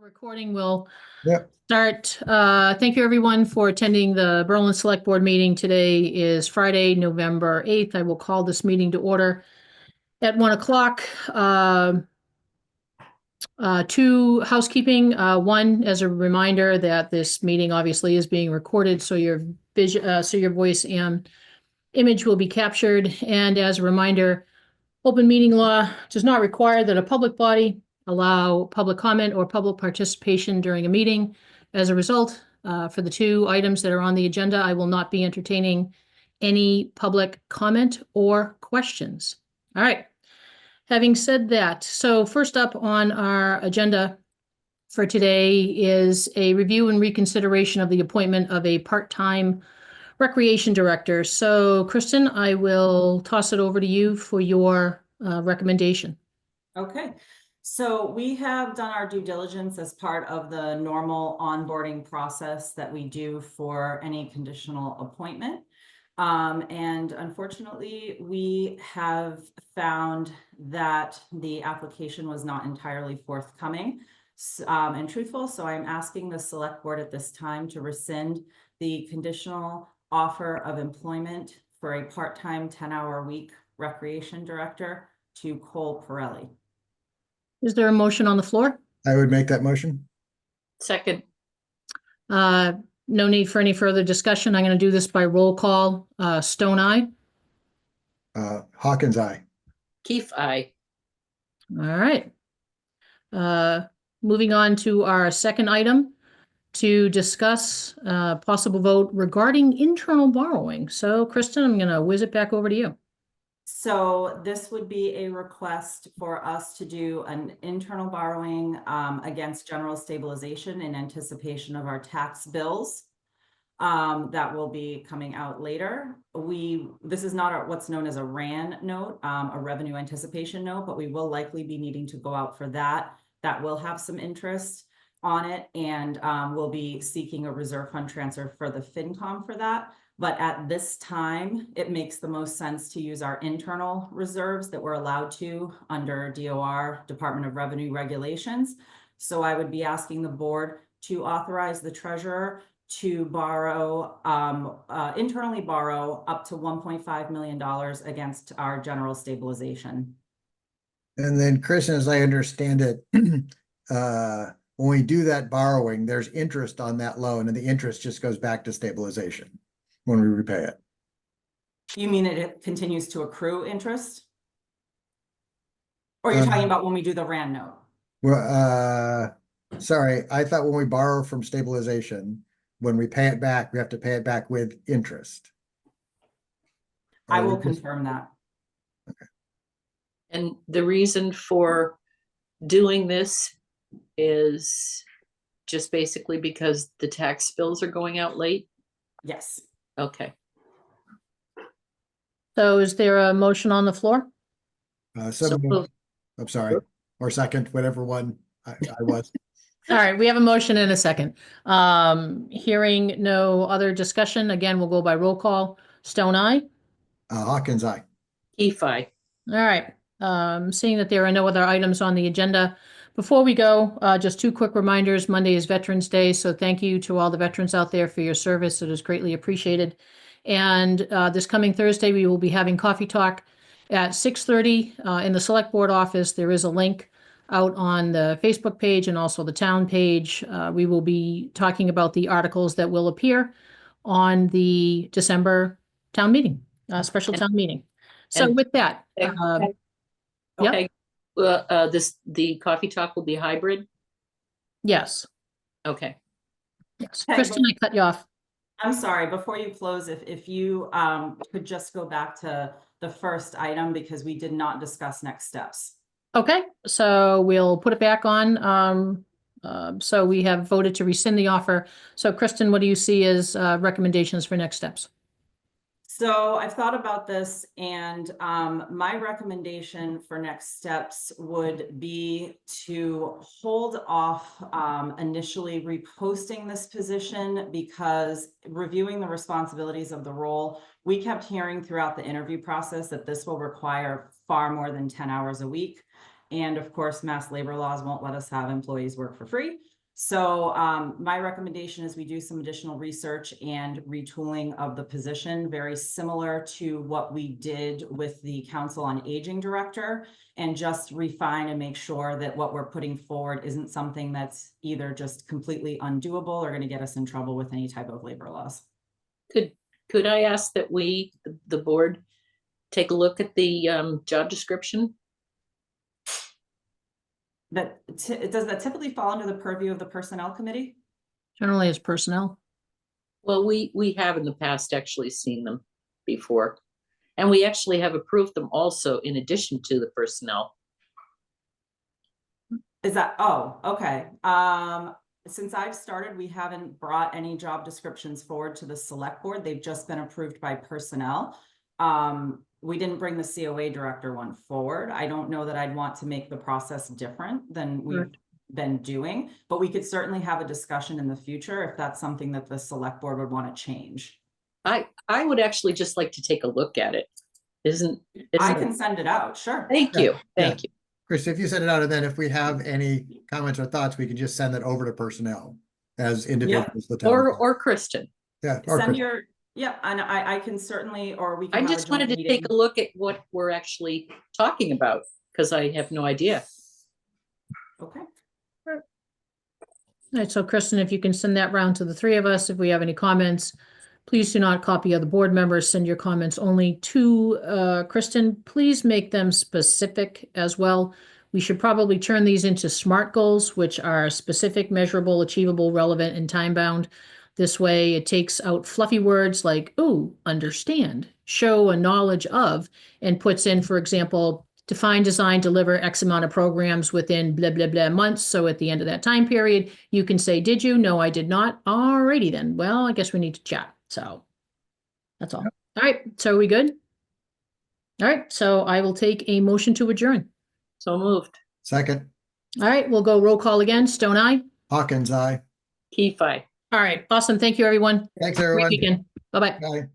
Recording will Yep. start. Thank you everyone for attending the Berlin Select Board meeting. Today is Friday, November 8th. I will call this meeting to order at 1 o'clock. Two housekeeping. One, as a reminder that this meeting obviously is being recorded, so your voice and image will be captured. And as a reminder, open meeting law does not require that a public body allow public comment or public participation during a meeting. As a result, for the two items that are on the agenda, I will not be entertaining any public comment or questions. All right. Having said that, so first up on our agenda for today is a review and reconsideration of the appointment of a part-time recreation director. So Kristen, I will toss it over to you for your recommendation. Okay, so we have done our due diligence as part of the normal onboarding process that we do for any conditional appointment. And unfortunately, we have found that the application was not entirely forthcoming and truthful. So I'm asking the select board at this time to rescind the conditional offer of employment for a part-time 10-hour-a-week recreation director to Cole Pirelli. Is there a motion on the floor? I would make that motion. Second. No need for any further discussion. I'm going to do this by roll call. Stone eye. Hawkins, aye. Keefe, aye. All right. Moving on to our second item to discuss possible vote regarding internal borrowing. So Kristen, I'm going to whiz it back over to you. So this would be a request for us to do an internal borrowing against general stabilization in anticipation of our tax bills that will be coming out later. This is not what's known as a RAN note, a revenue anticipation note, but we will likely be needing to go out for that. That will have some interest on it, and we'll be seeking a reserve fund transfer for the FinCom for that. But at this time, it makes the most sense to use our internal reserves that we're allowed to under DOR, Department of Revenue regulations. So I would be asking the board to authorize the treasurer to borrow, internally borrow up to $1.5 million against our general stabilization. And then Kristen, as I understand it, when we do that borrowing, there's interest on that loan and the interest just goes back to stabilization when we repay it. You mean it continues to accrue interest? Or you're talking about when we do the RAN note? Well, sorry, I thought when we borrow from stabilization, when we pay it back, we have to pay it back with interest. I will confirm that. Okay. And the reason for doing this is just basically because the tax bills are going out late? Yes. Okay. So is there a motion on the floor? So moved. I'm sorry, or second, whatever one I was. All right, we have a motion and a second. Hearing no other discussion, again, we'll go by roll call. Stone eye. Hawkins, aye. Keefe, aye. All right. Seeing that there are no other items on the agenda, before we go, just two quick reminders. Monday is Veterans Day, so thank you to all the veterans out there for your service. It is greatly appreciated. And this coming Thursday, we will be having coffee talk at 6:30 in the Select Board office. There is a link out on the Facebook page and also the town page. We will be talking about the articles that will appear on the December town meeting, special town meeting. So with that, Okay. The coffee talk will be hybrid? yes. Okay. Yes. Okay, Kristen, I cut you off. I'm sorry, before you close, if you could just go back to the first item because we did not discuss next steps. Okay, so we'll put it back on. So we have voted to rescind the offer. So Kristen, what do you see as recommendations for next steps? So I've thought about this, and my recommendation for next steps would be to hold off initially reposting this position, because reviewing the responsibilities of the role, we kept hearing throughout the interview process that this will require far more than 10 hours a week. And of course, mass labor laws won't let us have employees work for free. So my recommendation is we do some additional research and retooling of the position, very similar to what we did with the Council on Aging Director, and just refine and make sure that what we're putting forward isn't something that's either just completely undoable or going to get us in trouble with any type of labor laws. Could I ask that we, the board, take a look at the job description? Does that typically fall under the purview of the Personnel Committee? Generally as personnel. Well, we have in the past actually seen them before. And we actually have approved them also in addition to the personnel. Is that, oh, okay. Since I've started, we haven't brought any job descriptions forward to the select board. They've just been approved by personnel. We didn't bring the COA director one forward. I don't know that I'd want to make the process different than we've been doing, but we could certainly have a discussion in the future if that's something that the select board would want to change. I would actually just like to take a look at it. I can send it out, sure. Thank you, thank you. Chris, if you send it out, and then if we have any comments or thoughts, we can just send that over to personnel as individuals. the town. Or Kristen. Yeah. or Send Chris. your, yeah, and I can certainly, or we can I have a just wanted joint to take meeting. a look at what we're actually talking about, because I have no idea. Okay, All right, so Kristen, if you can send that round to the three of us, if we have any comments, please do not copy other board members, send your comments only to Kristen. Please make them specific as well. We should probably turn these into SMART goals, which are specific, measurable, achievable, relevant, and time-bound. This way it takes out fluffy words like, ooh, understand, show a knowledge of, and puts in, for example, define, design, deliver X amount of programs within blah, blah, blah months. So at the end of that time period, you can say, did you? No, I did not. Alrighty then. Well, I guess we need to chat. So that's all. All right. So are we good? All right. So I will take a motion to adjourn. So moved. Second, All right. We'll go roll call again. Stone eye. Hawkins, aye. Key five. All right. Awesome. Thank you, everyone. Thanks, Great everyone. weekend. Bye-bye. Bye.